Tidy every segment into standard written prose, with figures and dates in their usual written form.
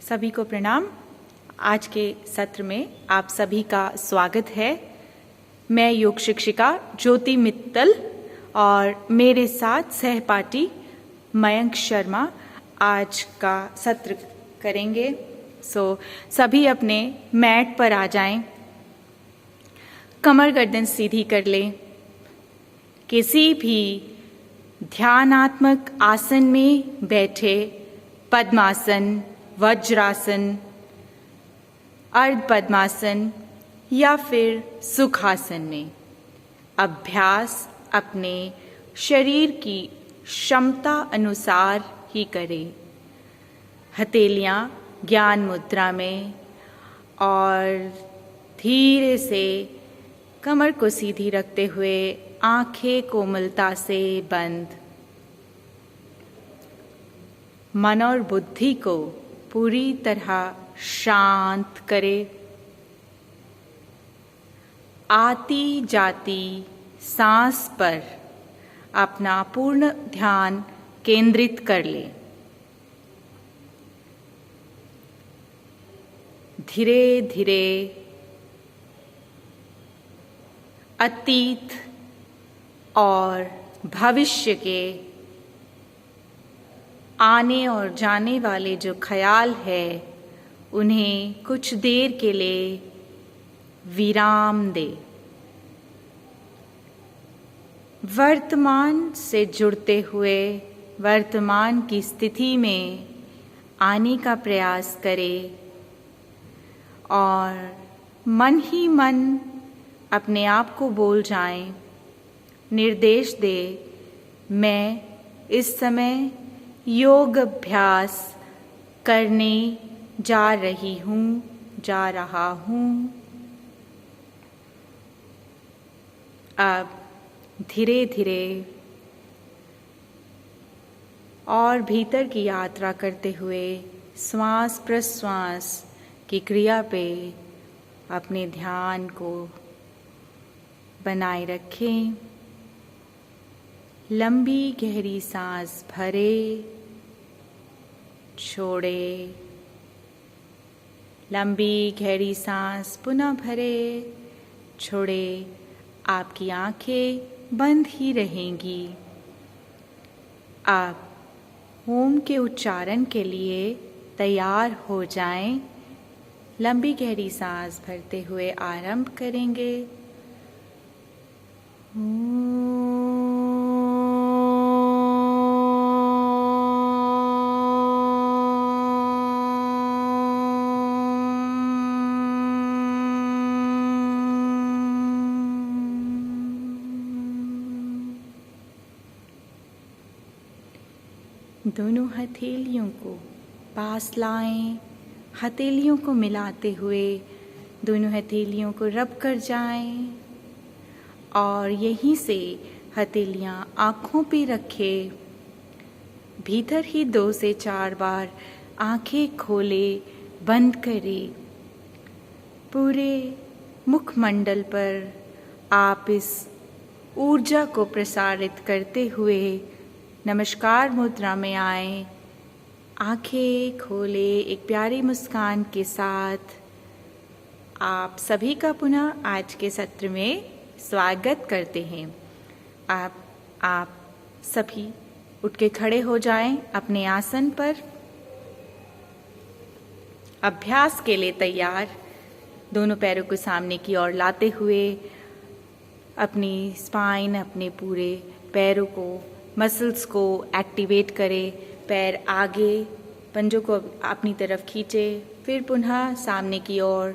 सभी को प्रणाम। आज के सत्र में आप सभी का स्वागत है। मैं योग शिक्षिका ज्योति मित्तल और मेरे साथ सहपाठी मयंक शर्मा आज का सत्र करेंगे। सभी अपने मैट पर आ जाएं, कमर गर्दन सीधी कर लें। किसी भी ध्यानात्मक आसन में बैठे, पद्मासन, वज्रासन, अर्ध पद्मासन या फिर सुखासन में अभ्यास अपने शरीर की क्षमता अनुसार ही करें। हथेलियां ज्ञान मुद्रा में और धीरे से कमर को सीधी रखते हुए आंखें कोमलता से बंद। मन और बुद्धि को पूरी तरह शांत करें। आती जाती सांस पर अपना पूर्ण ध्यान केंद्रित कर लें। धीरे धीरे अतीत और भविष्य के आने और जाने वाले जो ख्याल है उन्हें कुछ देर के लिए विराम दे। वर्तमान से जुड़ते हुए वर्तमान की स्थिति में आने का प्रयास करें और मन ही मन अपने आप को बोल जाएं, निर्देश दे, मैं इस समय योग अभ्यास करने जा रही हूँ, जा रहा हूँ। अब धीरे धीरे और भीतर की यात्रा करते हुए श्वास प्रश्वास की क्रिया पे अपने ध्यान को बनाए रखें। लंबी गहरी सांस भरे, छोड़े, लंबी गहरी सांस पुनः भरे, छोड़े। आपकी आंखें बंद ही रहेंगी। आप ओम के उच्चारण के लिए तैयार हो जाएं। लंबी गहरी सांस भरते हुए आरंभ करेंगे। दोनों हथेलियों को पास लाएं। हथेलियों को मिलाते हुए दोनों हथेलियों को रब कर जाएं और यहीं से हथेलियां आँखों पे रखें। भीतर ही 2 से 4 बार आँखें खोले, बंद करें। पूरे मुखमंडल पर आप इस ऊर्जा को प्रसारित करते हुए नमस्कार मुद्रा में आए। आंखें खोले एक प्यारी मुस्कान के साथ। आप सभी का पुनः आज के सत्र में स्वागत करते हैं। आप सभी उठ के खड़े हो जाएं अपने आसन पर। अभ्यास के लिए तैयार। दोनों पैरों को सामने की ओर लाते हुए अपनी स्पाइन, अपने पूरे पैरों को, मसल्स को एक्टिवेट करें। पैर आगे, पंजों को अपनी तरफ खींचे, फिर पुनः सामने की ओर।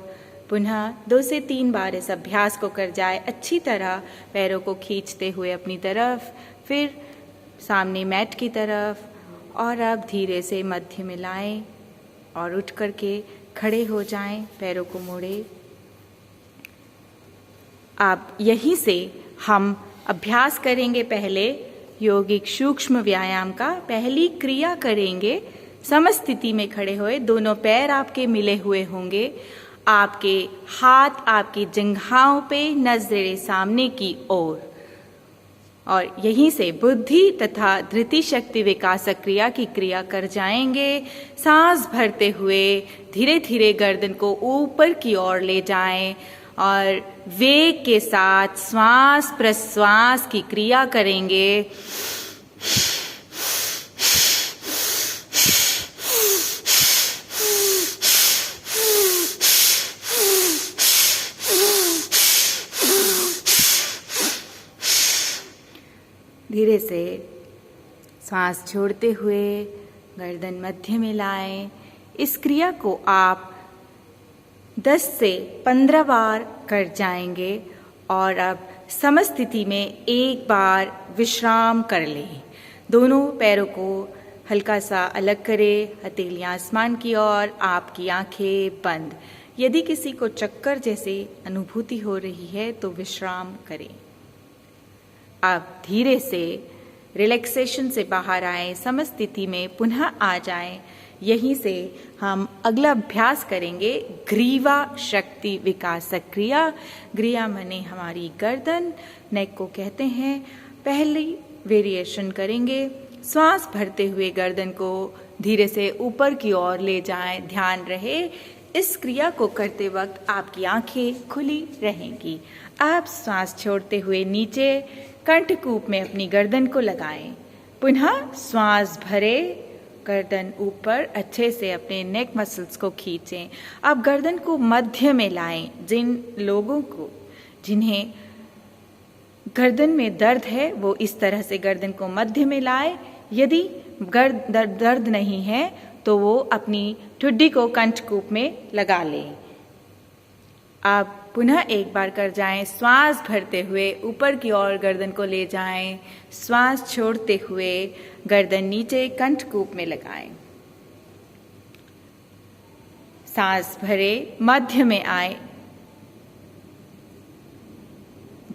पुनः 2 से 3 बार इस अभ्यास को कर जाए अच्छी तरह, पैरों को खींचते हुए अपनी तरफ, फिर सामने मैट की तरफ। और अब धीरे से मध्य में लाएं और उठ करके खड़े हो जाएं, पैरों को मोड़े। अब यहीं से हम अभ्यास करेंगे। पहले यौगिक सूक्ष्म व्यायाम का पहली क्रिया करेंगे। समस्थिति में खड़े हुए, दोनों पैर आपके मिले हुए होंगे। आपके हाथ आपकी जंघाओं पे, नजरें सामने की ओर। और यहीं से बुद्धि तथा धृति शक्ति विकास क्रिया की क्रिया कर जाएंगे। सांस भरते हुए धीरे धीरे गर्दन को ऊपर की ओर ले जाएं और वेग के साथ श्वास प्रश्वास की क्रिया करेंगे। धीरे से सांस छोड़ते हुए गर्दन मध्य में लाएं। इस क्रिया को आप 10 से 15 बार कर जाएंगे और अब समस्थिति में एक बार विश्राम कर लें। दोनों पैरों को हल्का सा अलग करें, हथेलियां आसमान की ओर, आपकी आंखें बंद। यदि किसी को चक्कर जैसी अनुभूति हो रही है तो विश्राम करें। अब धीरे से रिलैक्सेशन से बाहर आएं, समस्थिति में पुनः आ जाएं। यहीं से हम अगला अभ्यास करेंगे ग्रीवा शक्ति विकास क्रिया। ग्रीवा माने हमारी गर्दन, नेक को कहते हैं। पहली वेरिएशन करेंगे। श्वास भरते हुए गर्दन को धीरे से ऊपर की ओर ले जाएं। ध्यान रहे इस क्रिया को करते वक्त आपकी आंखें खुली रहेंगी। आप श्वास छोड़ते हुए नीचे कंठकूप में अपनी गर्दन को लगाएं। पुनः श्वास भरे, गर्दन ऊपर, अच्छे से अपने नेक मसल्स को खींचें। अब गर्दन को मध्य में लाएं। जिन लोगों को जिन्हें गर्दन में दर्द है वो इस तरह से गर्दन को मध्य में लाए। यदि दर्द नहीं है तो वो अपनी ठुड्डी को कंठकूप में लगा लें। आप पुनः एक बार कर जाएं। श्वास भरते हुए ऊपर की ओर गर्दन को ले जाएं। श्वास छोड़ते हुए गर्दन नीचे कंठकूप में लगाएं। सांस भरे, मध्य में आए,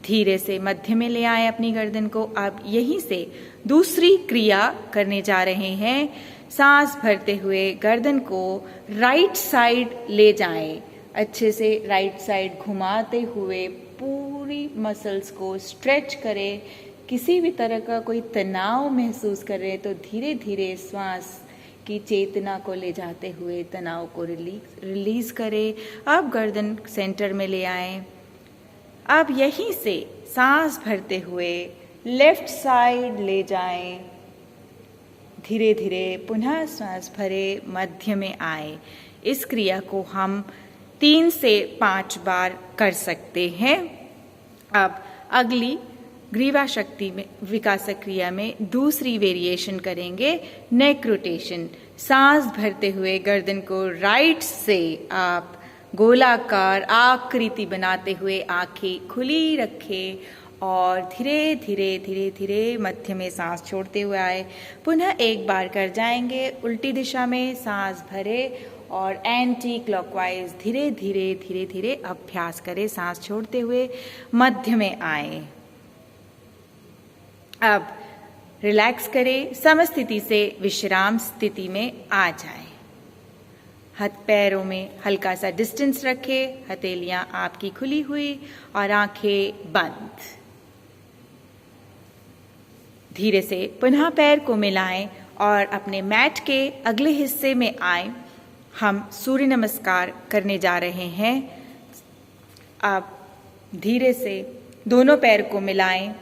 धीरे से मध्य में ले आए अपनी गर्दन को। अब यहीं से दूसरी क्रिया करने जा रहे हैं। सांस भरते हुए गर्दन को राइट साइड ले जाएं। अच्छे से राइट साइड घुमाते हुए पूरी मसल्स को स्ट्रेच करें। किसी भी तरह का कोई तनाव महसूस कर रहे हैं तो धीरे धीरे श्वास की चेतना को ले जाते हुए तनाव को रिलीज करें। अब गर्दन सेंटर में ले आएं। अब यहीं से सांस भरते हुए लेफ्ट साइड ले जाएं। धीरे धीरे पुनः श्वास भरे, मध्य में आए। इस क्रिया को हम 3 से 5 बार कर सकते हैं। अब अगली ग्रीवा शक्ति में विकास क्रिया में दूसरी वेरिएशन करेंगे, नेक रोटेशन। सांस भरते हुए गर्दन को राइट से आप गोलाकार आकृति बनाते हुए आंखें खुली रखें और धीरे धीरे धीरे धीरे मध्य में सांस छोड़ते हुए आए। पुनः एक बार कर जाएंगे उल्टी दिशा में। सांस भरे और एंटी क्लॉकवाइज धीरे धीरे धीरे धीरे अभ्यास करें। सांस छोड़ते हुए मध्य में आए। अब रिलैक्स करें, समस्थिति से विश्राम स्थिति में आ जाएं। हाथ पैरों में हल्का सा डिस्टेंस रखें, हथेलियां आपकी खुली हुई और आंखें बंद। धीरे से पुनः पैर को मिलाएं और अपने मैट के अगले हिस्से में आएं। हम सूर्य नमस्कार करने जा रहे हैं। आप धीरे से दोनों पैर को मिलाएं,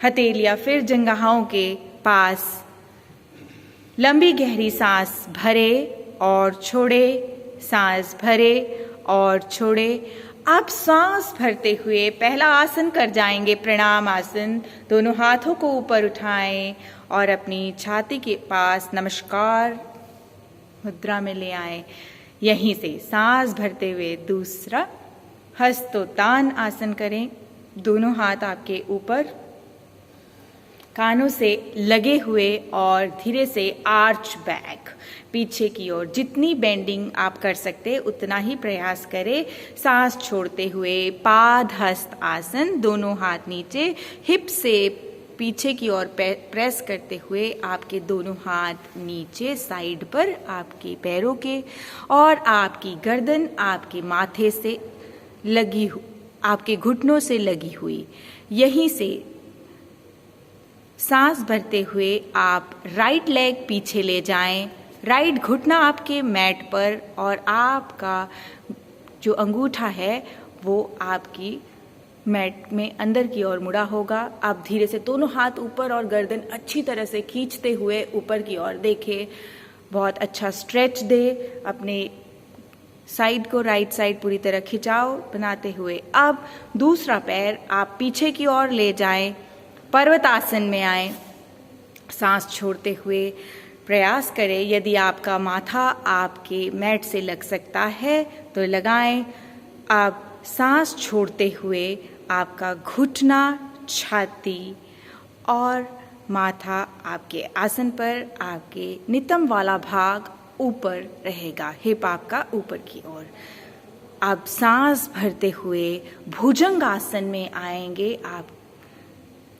हथेलियां फिर जंघाओं के पास। लंबी गहरी सांस भरे और छोड़े, सांस भरे और छोड़े। आप सांस भरते हुए पहला आसन कर जाएंगे, प्रणाम आसन। दोनों हाथों को ऊपर उठाएं और अपनी छाती के पास नमस्कार मुद्रा में ले आएं। यहीं से सांस भरते हुए दूसरा हस्तोत्तान आसन करें। दोनों हाथ आपके ऊपर कानों से लगे हुए और धीरे से आर्च बैक पीछे की ओर। जितनी बेंडिंग आप कर सकते उतना ही प्रयास करें। सांस छोड़ते हुए पाद हस्त आसन, दोनों हाथ नीचे, हिप से पीछे की ओर प्रेस करते हुए आपके दोनों हाथ नीचे साइड पर आपके पैरों के और आपकी गर्दन आपके माथे से लगी, आपके घुटनों से लगी हुई। यहीं से सांस भरते हुए आप राइट लेग पीछे ले जाएं, राइट घुटना आपके मैट पर और आपका जो अंगूठा है वो आपकी मैट में अंदर की ओर मुड़ा होगा। आप धीरे से दोनों हाथ ऊपर और गर्दन अच्छी तरह से खींचते हुए ऊपर की ओर देखें। बहुत अच्छा स्ट्रेच दे अपने साइड को, राइट साइड पूरी तरह खिंचाव बनाते हुए। अब दूसरा पैर आप पीछे की ओर ले जाएं, पर्वतासन में आए। सांस छोड़ते हुए प्रयास करें, यदि आपका माथा आपके मैट से लग सकता है तो लगाएं। अब सांस छोड़ते हुए आपका घुटना, छाती और माथा आपके आसन पर, आपके नितंब वाला भाग ऊपर रहेगा, हिप आपका ऊपर की ओर। अब सांस भरते हुए भुजंग आसन में आएंगे। आप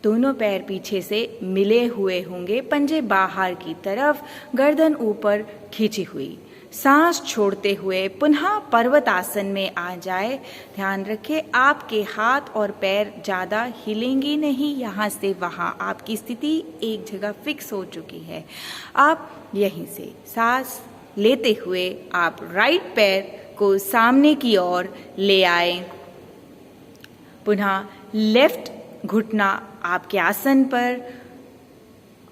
दोनों पैर पीछे से मिले हुए होंगे, पंजे बाहर की तरफ, गर्दन ऊपर खींची हुई। सांस छोड़ते हुए पुनः पर्वत आसन में आ जाए। ध्यान रखें आपके हाथ और पैर ज़्यादा हिलेंगे नहीं, यहाँ से वहाँ आपकी स्थिति एक जगह फिक्स हो चुकी है। आप यहीं से सांस लेते हुए आप राइट पैर को सामने की ओर ले आए। पुनः लेफ्ट घुटना आपके आसन पर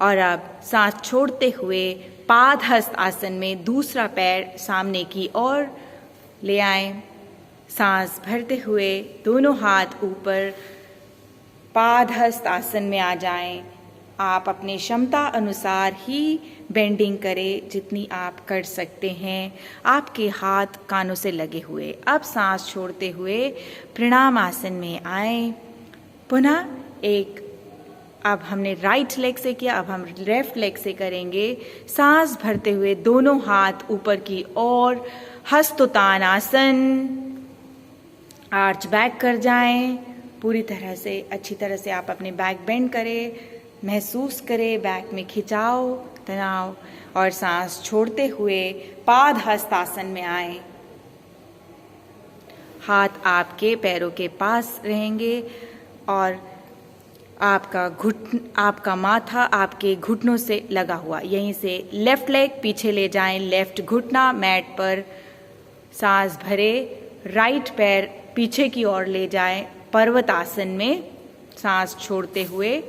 और अब सांस छोड़ते हुए पादहस्त आसन में दूसरा पैर सामने की ओर ले आए। सांस भरते हुए दोनों हाथ ऊपर पादहस्त आसन में आ जाएं। आप अपने क्षमता अनुसार ही बेंडिंग करें जितनी आप कर सकते हैं। आपके हाथ कानों से लगे हुए। अब सांस छोड़ते हुए प्रणाम आसन में आए। पुनः अब हमने राइट लेग से किया, अब हम लेफ्ट लेग से करेंगे। सांस भरते हुए दोनों हाथ ऊपर की ओर, हस्तोत्तान आसन, आर्च बैक कर जाएं। पूरी तरह से अच्छी तरह से आप अपने बैक बेंड करें, महसूस करें बैक में खिंचाव, तनाव, और सांस छोड़ते हुए पाद हस्त आसन में आए। हाथ आपके पैरों के पास रहेंगे और आपका माथा आपके घुटनों से लगा हुआ। यहीं से लेफ्ट लेग पीछे ले जाएं, लेफ्ट घुटना मैट पर। सांस भरे, राइट पैर पीछे की ओर ले जाएं, पर्वत आसन में। सांस छोड़ते हुए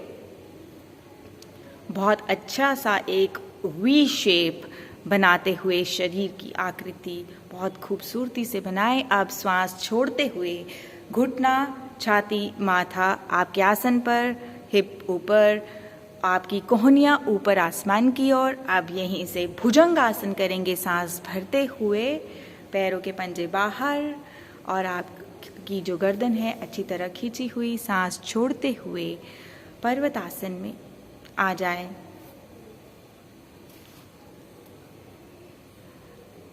बहुत अच्छा सा एक वी शेप बनाते हुए शरीर की आकृति बहुत खूबसूरती से बनाएं। अब सांस छोड़ते हुए घुटना, छाती, माथा आपके आसन पर, हिप ऊपर, आपकी कोहनियाँ ऊपर आसमान की ओर। अब यहीं से भुजंग आसन करेंगे। सांस भरते हुए पैरों के पंजे बाहर और आपकी जो गर्दन है अच्छी तरह खींची हुई। सांस छोड़ते हुए पर्वत आसन में आ जाएं।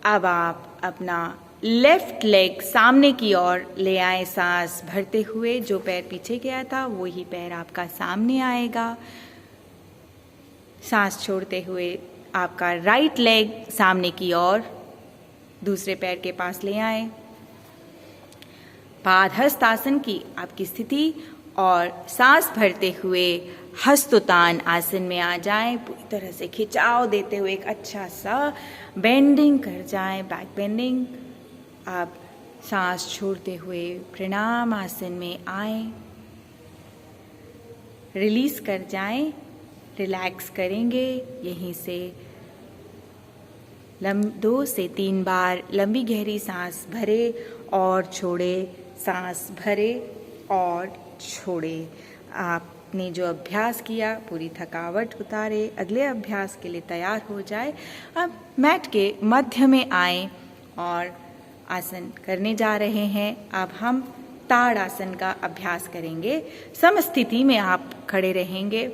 अब आप अपना लेफ्ट लेग सामने की ओर ले आए। सांस भरते हुए जो पैर पीछे गया था वही पैर आपका सामने आएगा। सांस छोड़ते हुए आपका राइट लेग सामने की ओर दूसरे पैर के पास ले आए। पादहस्त आसन की आपकी स्थिति और सांस भरते हुए हस्तोत्तान आसन में आ जाएं। पूरी तरह से खिंचाव देते हुए एक अच्छा सा बेंडिंग कर जाएं, बैक बेंडिंग। आप सांस छोड़ते हुए प्रणाम आसन में आए, रिलीज कर जाएं, रिलैक्स करेंगे। यहीं से 2 से 3 बार लंबी गहरी सांस भरे और छोड़े, सांस भरे और छोड़े। आपने जो अभ्यास किया पूरी थकावट उतारे, अगले अभ्यास के लिए तैयार हो जाए। अब मैट के मध्य में आए और आसन करने जा रहे हैं। अब हम ताड़ आसन का अभ्यास करेंगे। समस्थिति में आप खड़े रहेंगे।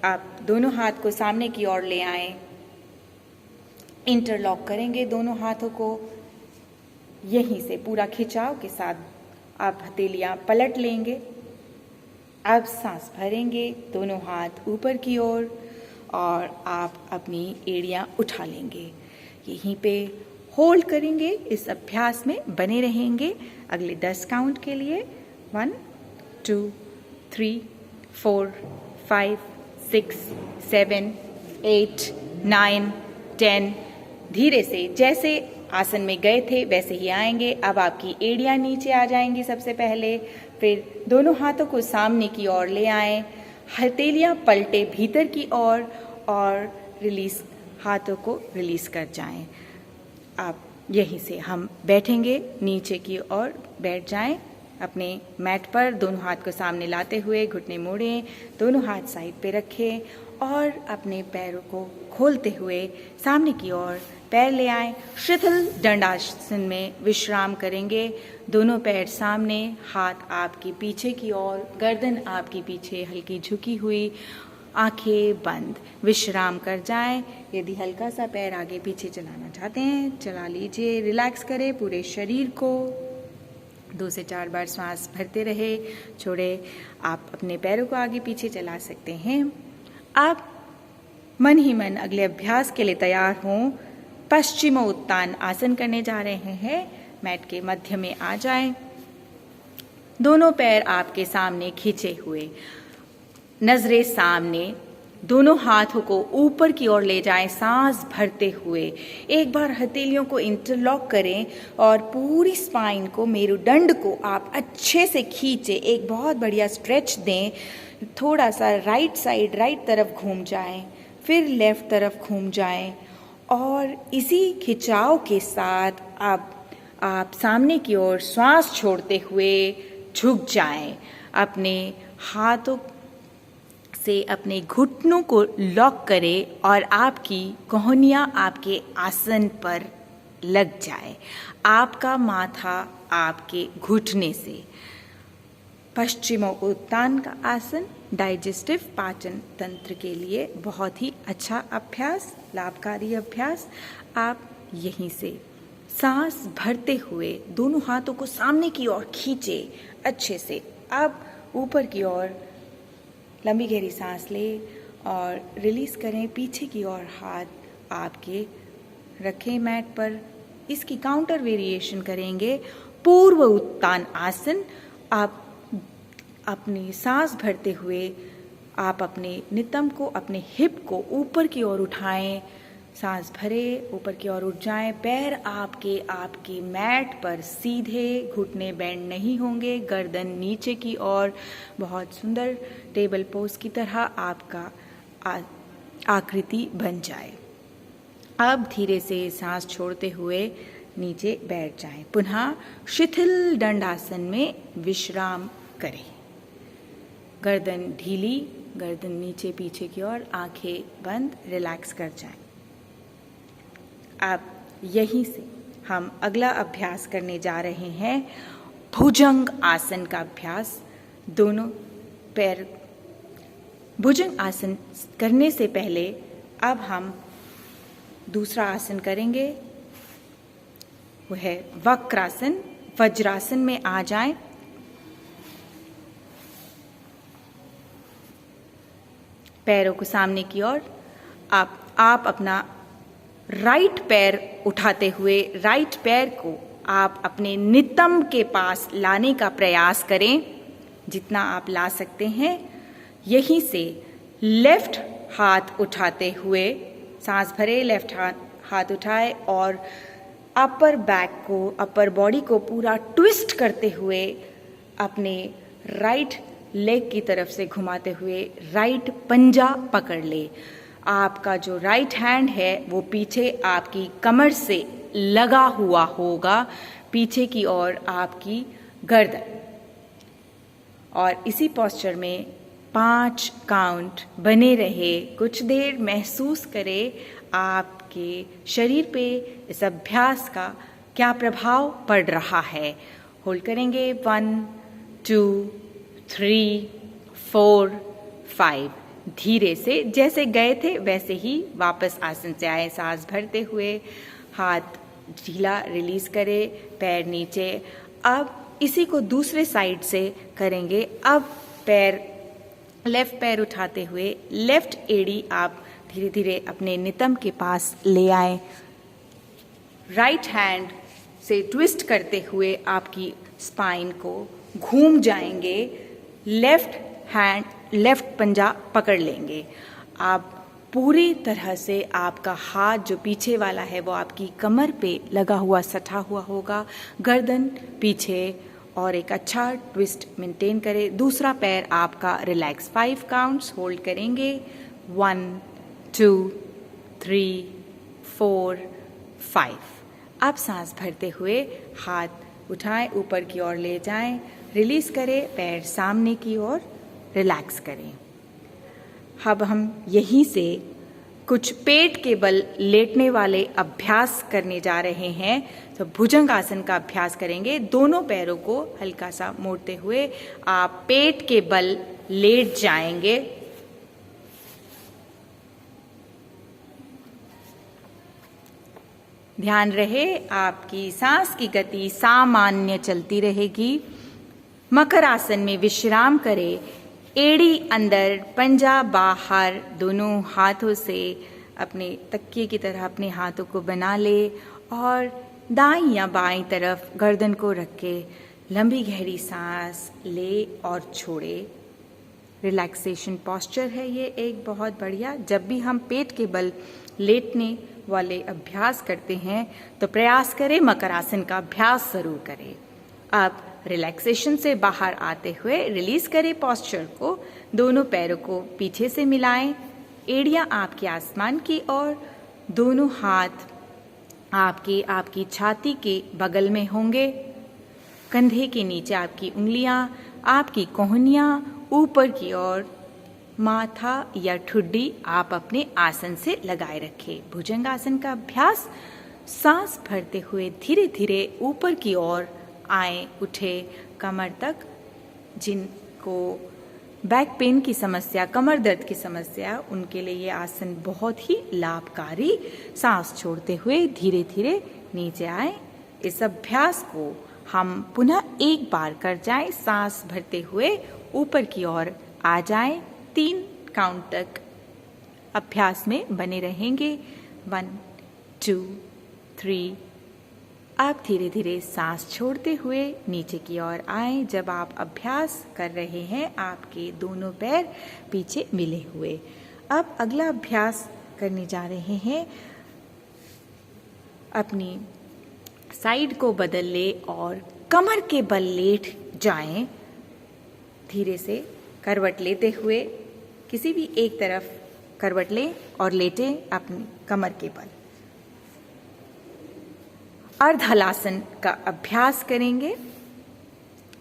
आप दोनों हाथ को सामने की ओर ले आएं, इंटरलॉक करेंगे दोनों हाथों को। यहीं से पूरा खिंचाव के साथ आप हथेलियां पलट लेंगे। अब सांस भरेंगे, दोनों हाथ ऊपर की ओर और आप अपनी एड़ियां उठा लेंगे। यहीं पे होल्ड करेंगे, इस अभ्यास में बने रहेंगे अगले 10 काउंट के लिए। 1 2 3 4 5 6, 7, 8, 9, 10। धीरे से जैसे आसन में गए थे वैसे ही आएंगे। अब आपकी एड़ियाँ नीचे आ जाएंगी सबसे पहले, फिर दोनों हाथों को सामने की ओर ले आएं, हथेलियाँ पलटे भीतर की ओर और रिलीज, हाथों को रिलीज कर जाएं। आप यहीं से हम बैठेंगे, नीचे की ओर बैठ जाएं अपने मैट पर, दोनों हाथ को सामने लाते हुए घुटने मोड़ें, दोनों हाथ साइड पे रखें और अपने पैरों को खोलते हुए सामने की ओर पैर ले आएं। शिथिल दंडासन में विश्राम करेंगे। दोनों पैर सामने, हाथ आपके पीछे की ओर, गर्दन आपके पीछे हल्की झुकी हुई, आंखें बंद, विश्राम कर जाएं। यदि हल्का सा पैर आगे पीछे चलाना चाहते हैं चला लीजिए। रिलैक्स करें पूरे शरीर को। 2 से 4 बार सांस भरते रहे, छोड़े। आप अपने पैरों को आगे पीछे चला सकते हैं। आप मन ही मन अगले अभ्यास के लिए तैयार हों। पश्चिमोत्तान आसन करने जा रहे हैं। मैट के मध्य में आ जाएं। दोनों पैर आपके सामने खींचे हुए, नजरें सामने, दोनों हाथों को ऊपर की ओर ले जाएं सांस भरते हुए। एक बार हथेलियों को इंटरलॉक करें और पूरी स्पाइन को, मेरुदंड को आप अच्छे से खींचे। एक बहुत बढ़िया स्ट्रेच दें। थोड़ा सा राइट साइड, राइट तरफ घूम जाएं, फिर लेफ्ट तरफ घूम जाएं और इसी खिंचाव के साथ आप सामने की ओर श्वास छोड़ते हुए झुक जाएं। अपने हाथों से अपने घुटनों को लॉक करें और आपकी कोहनियां आपके आसन पर लग जाए, आपका माथा आपके घुटने से। पश्चिमोत्तान का आसन डाइजेस्टिव पाचन तंत्र के लिए बहुत ही अच्छा अभ्यास, लाभकारी अभ्यास। आप यहीं से सांस भरते हुए दोनों हाथों को सामने की ओर खींचे अच्छे से। अब ऊपर की ओर लंबी गहरी सांस लें और रिलीज करें। पीछे की ओर हाथ आपके रखें मैट पर। इसकी काउंटर वेरिएशन करेंगे। पूर्व उत्तान आसन। आप अपनी सांस भरते हुए आप अपने नितंब को, अपने हिप को ऊपर की ओर उठाएं। सांस भरे, ऊपर की ओर उठ जाएं। पैर आपके मैट पर सीधे, घुटने बेंड नहीं होंगे, गर्दन नीचे की ओर। बहुत सुंदर टेबल पोज की तरह आपका आकृति बन जाए। अब धीरे से सांस छोड़ते हुए नीचे बैठ जाएं। पुनः शिथिल दंडासन में विश्राम करें। गर्दन ढीली, गर्दन नीचे पीछे की ओर, आंखें बंद, रिलैक्स कर जाएं। अब यहीं से हम अगला अभ्यास करने जा रहे हैं, भुजंग आसन का अभ्यास। दोनों पैर, भुजंग आसन करने से पहले अब हम दूसरा आसन करेंगे, वो है वक्रासन। वज्रासन में आ जाएं। पैरों को सामने की ओर। आप अपना राइट पैर उठाते हुए राइट पैर को आप अपने नितंब के पास लाने का प्रयास करें, जितना आप ला सकते हैं। यहीं से लेफ्ट हाथ उठाते हुए सांस भरे, लेफ्ट हाथ उठाए और अपर बैक को, अपर बॉडी को पूरा ट्विस्ट करते हुए अपने राइट लेग की तरफ से घुमाते हुए राइट पंजा पकड़ ले। आपका जो राइट हैंड है वो पीछे आपकी कमर से लगा हुआ होगा, पीछे की ओर आपकी गर्दन। और इसी पोस्चर में 5 काउंट बने रहे। कुछ देर महसूस करें आपके शरीर पे इस अभ्यास का क्या प्रभाव पड़ रहा है। होल्ड करेंगे 1, 2, 3, 4, 5। धीरे से जैसे गए थे वैसे ही वापस आसन से आए। सांस भरते हुए हाथ ढीला, रिलीज करें, पैर नीचे। अब इसी को दूसरे साइड से करेंगे। अब लेफ्ट पैर उठाते हुए लेफ्ट एड़ी आप धीरे धीरे अपने नितंब के पास ले आए। राइट हैंड से ट्विस्ट करते हुए आपकी स्पाइन को घूम जाएंगे। लेफ्ट हैंड लेफ्ट पंजा पकड़ लेंगे। आप पूरी तरह से आपका हाथ जो पीछे वाला है वो आपकी कमर पे लगा हुआ सटा हुआ होगा, गर्दन पीछे, और एक अच्छा ट्विस्ट मेंटेन करें। दूसरा पैर आपका रिलैक्स, 5 काउंट्स होल्ड करेंगे। 1 2 3 4 5। अब सांस भरते हुए हाथ उठाएं, ऊपर की ओर ले जाएं, रिलीज करें, पैर सामने की ओर रिलैक्स करें। अब हम यहीं से कुछ पेट के बल लेटने वाले अभ्यास करने जा रहे हैं। तो भुजंग आसन का अभ्यास करेंगे। दोनों पैरों को हल्का सा मोड़ते हुए आप पेट के बल लेट जाएंगे। ध्यान रहे आपकी सांस की गति सामान्य चलती रहेगी। मकर आसन में विश्राम करें। एड़ी अंदर, पंजा बाहर, दोनों हाथों से अपने तकिए की तरह अपने हाथों को बना ले और दाईं या बाईं तरफ गर्दन को रख के लंबी गहरी सांस ले और छोड़े। रिलैक्सेशन पोस्चर है ये एक बहुत बढ़िया। जब भी हम पेट के बल लेटने वाले अभ्यास करते हैं तो प्रयास करें मकर आसन का अभ्यास जरूर करें। अब रिलैक्सेशन से बाहर आते हुए रिलीज करें पोस्चर को। दोनों पैरों को पीछे से मिलाएं, एड़ियां आपके आसमान की ओर, दोनों हाथ आपकी छाती के बगल में होंगे। कंधे के नीचे आपकी उंगलियां, आपकी कोहनियां ऊपर की ओर, माथा या ठुड्डी आप अपने आसन से लगाए रखें। भुजंग आसन का अभ्यास, सांस भरते हुए धीरे धीरे ऊपर की ओर आए, उठे कमर तक। जिनको बैक पेन की समस्या, कमर दर्द की समस्या, उनके लिए ये आसन बहुत ही लाभकारी। सांस छोड़ते हुए धीरे धीरे नीचे आए। इस अभ्यास को हम पुनः एक बार कर जाएं। सांस भरते हुए ऊपर की ओर आ जाएं। 3 काउंट तक अभ्यास में बने रहेंगे। 1 2 3। आप धीरे धीरे सांस छोड़ते हुए नीचे की ओर आए। जब आप अभ्यास कर रहे हैं आपके दोनों पैर पीछे मिले हुए। अब अगला अभ्यास करने जा रहे हैं। अपनी साइड को बदल ले और कमर के बल लेट जाएं। धीरे से करवट लेते हुए किसी भी एक तरफ करवट लें और लेटें अपनी कमर के बल। अर्ध हलासन का अभ्यास करेंगे।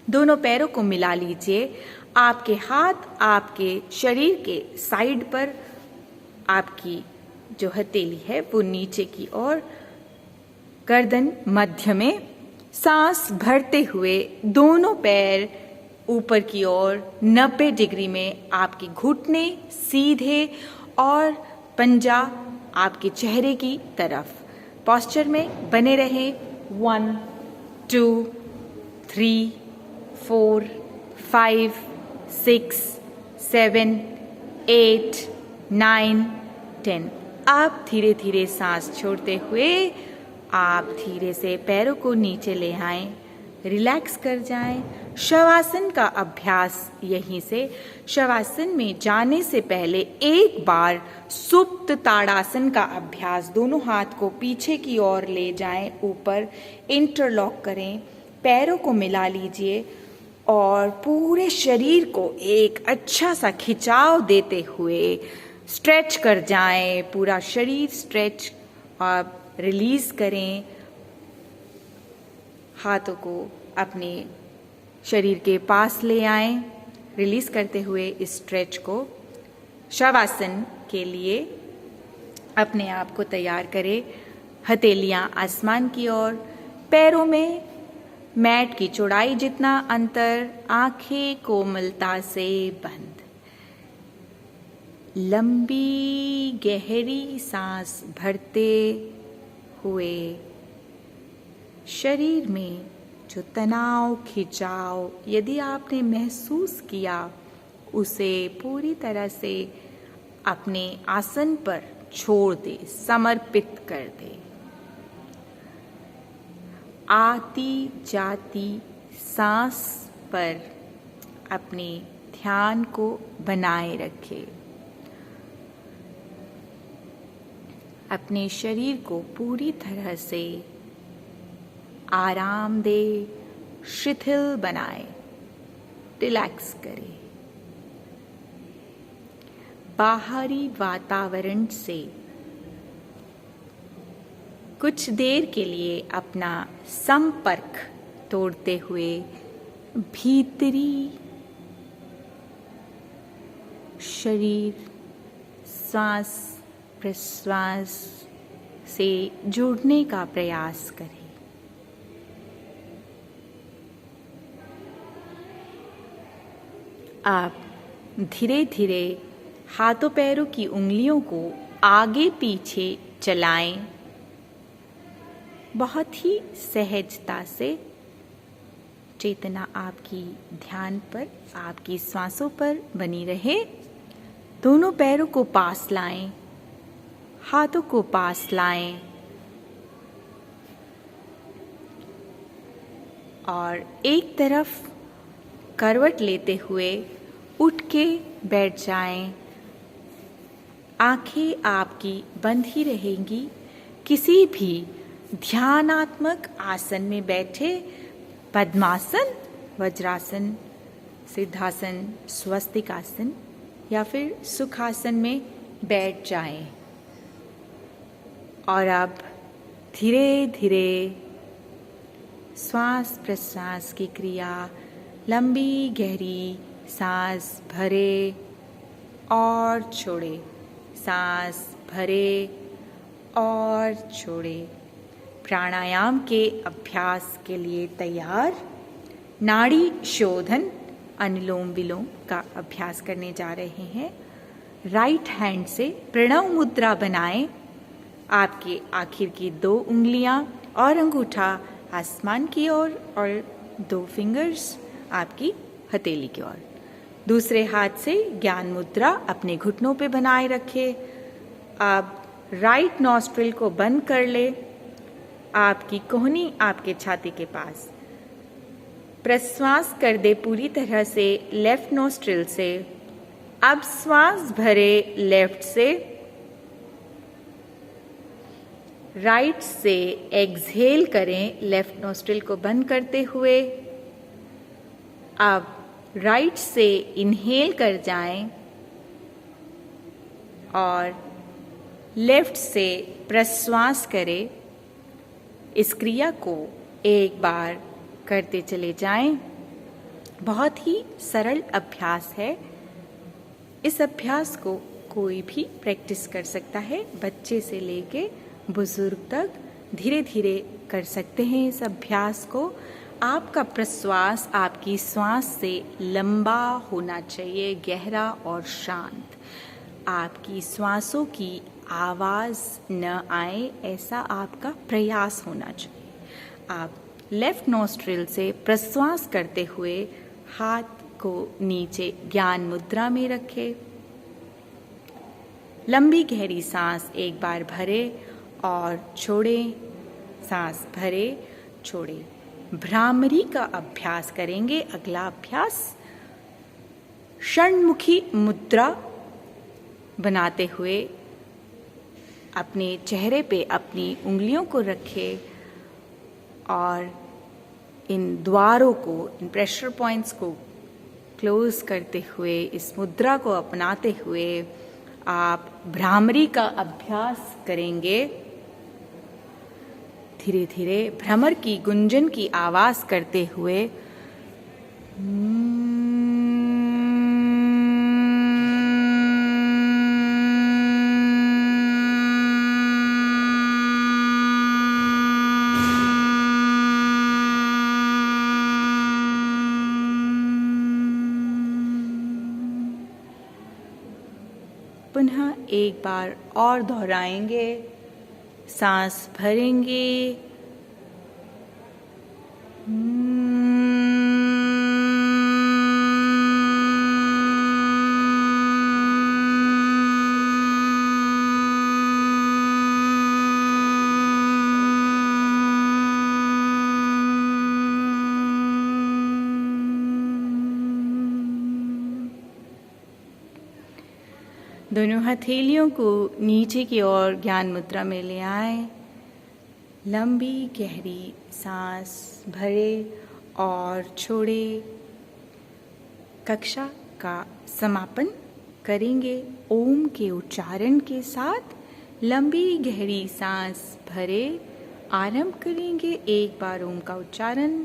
दोनों पैरों को मिला लीजिए। आपके हाथ आपके शरीर के साइड पर, आपकी जो हथेली है वो नीचे की ओर, गर्दन मध्य में। सांस भरते हुए दोनों पैर ऊपर की ओर 90 डिग्री में, आपके घुटने सीधे और पंजा आपके चेहरे की तरफ। पोस्चर में बने रहे। 1 2 3 4 5 6 7 8 9 10। आप धीरे धीरे सांस छोड़ते हुए आप धीरे से पैरों को नीचे ले आएं, रिलैक्स कर जाएं। शवासन का अभ्यास यहीं से। शवासन में जाने से पहले एक बार सुप्त ताड़ासन का अभ्यास। दोनों हाथ को पीछे की ओर ले जाएं, ऊपर इंटरलॉक करें, पैरों को मिला लीजिए और पूरे शरीर को एक अच्छा सा खिंचाव देते हुए स्ट्रेच कर जाएं। पूरा शरीर स्ट्रेच और रिलीज करें। हाथों को अपने शरीर के पास ले आएं, रिलीज करते हुए इस स्ट्रेच को। शवासन के लिए अपने आप को तैयार करें। हथेलियां आसमान की ओर, पैरों में मैट की चौड़ाई जितना अंतर, आंखें कोमलता से बंद। लंबी गहरी सांस भरते हुए शरीर में जो तनाव, खिंचाव यदि आपने महसूस किया उसे पूरी तरह से अपने आसन पर छोड़ दे, समर्पित कर दे। आती जाती सांस पर अपने ध्यान को बनाए रखें। अपने शरीर को पूरी तरह से आरामदेह, शिथिल बनाए, रिलैक्स करें। बाहरी वातावरण से कुछ देर के लिए अपना संपर्क तोड़ते हुए भीतरी शरीर श्वास प्रश्वास से जुड़ने का प्रयास करें। आप धीरे धीरे हाथों पैरों की उंगलियों को आगे पीछे चलाएं। बहुत ही सहजता से चेतना आपकी ध्यान पर, आपकी श्वासों पर बनी रहे। दोनों पैरों को पास लाएं, हाथों को पास लाएं और एक तरफ करवट लेते हुए उठ के बैठ जाएं। आंखें आपकी बंद ही रहेंगी। किसी भी ध्यानात्मक आसन में बैठे, पद्मासन, वज्रासन, सिद्धासन, स्वस्तिक आसन या फिर सुखासन में बैठ जाएं। और अब धीरे धीरे श्वास प्रश्वास की क्रिया, लंबी गहरी सांस भरे और छोड़े, सांस भरे और छोड़े। प्राणायाम के अभ्यास के लिए तैयार। नाड़ी शोधन, अनुलोम विलोम का अभ्यास करने जा रहे हैं। राइट हैंड से प्रणव मुद्रा बनाएं। आपके आखिर की 2 उंगलियां और अंगूठा आसमान की ओर और 2 फिंगर्स आपकी हथेली की ओर। दूसरे हाथ से ज्ञान मुद्रा अपने घुटनों पे बनाए रखें। आप राइट नॉस्ट्रिल को बंद कर ले। आपकी कोहनी आपके छाती के पास। प्रश्वास कर दे पूरी तरह से लेफ्ट नॉस्ट्रिल से। अब श्वास भरे लेफ्ट से, राइट से एक्सहेल करें लेफ्ट नॉस्ट्रिल को बंद करते हुए। अब राइट से इनहेल कर जाएं और लेफ्ट से प्रश्वास करें। इस क्रिया को एक बार करते चले जाएं। बहुत ही सरल अभ्यास है। इस अभ्यास को कोई भी प्रैक्टिस कर सकता है, बच्चे से लेके बुजुर्ग तक धीरे धीरे कर सकते हैं इस अभ्यास को। आपका प्रश्वास आपकी श्वास से लंबा होना चाहिए, गहरा और शांत। आपकी श्वासों की आवाज़ न आए, ऐसा आपका प्रयास होना चाहिए। आप लेफ्ट नॉस्ट्रिल से प्रश्वास करते हुए हाथ को नीचे ज्ञान मुद्रा में रखें। लंबी गहरी सांस एक बार भरे और छोड़ें, सांस भरे छोड़ें। भ्रामरी का अभ्यास करेंगे। अगला अभ्यास षण्मुखी मुद्रा बनाते हुए अपने चेहरे पे अपनी उंगलियों को रखें और इन द्वारों को, इन प्रेशर पॉइंट्स को क्लोज करते हुए, इस मुद्रा को अपनाते हुए आप भ्रामरी का अभ्यास करेंगे। धीरे धीरे भ्रमर की गुंजन की आवाज करते हुए पुनः एक बार और दोहराएंगे। सांस भरेंगे, दोनों हथेलियों को नीचे की ओर ज्ञान मुद्रा में ले आए। लंबी गहरी सांस भरे और छोड़े। कक्षा का समापन करेंगे ओम के उच्चारण के साथ। लंबी गहरी सांस भरे आरंभ करेंगे एक बार ओम का उच्चारण।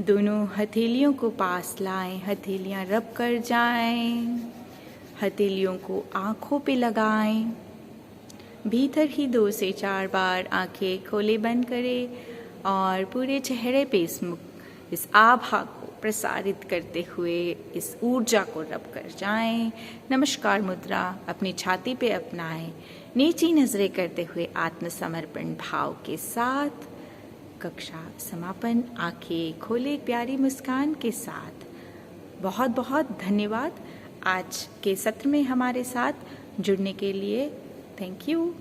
दोनों हथेलियों को पास लाएं, हथेलियां रब कर जाएं, हथेलियों को आँखों पे लगाएं। भीतर ही 2 से 4 बार आंखें खोले बंद करें और पूरे चेहरे पे इस आभा को प्रसारित करते हुए इस ऊर्जा को रब कर जाएं। नमस्कार मुद्रा अपनी छाती पे अपनाएं, नीची नजरें करते हुए आत्मसमर्पण भाव के साथ। कक्षा समापन, आंखें खोले प्यारी मुस्कान के साथ। बहुत बहुत धन्यवाद आज के सत्र में हमारे साथ जुड़ने के लिए। Thank you.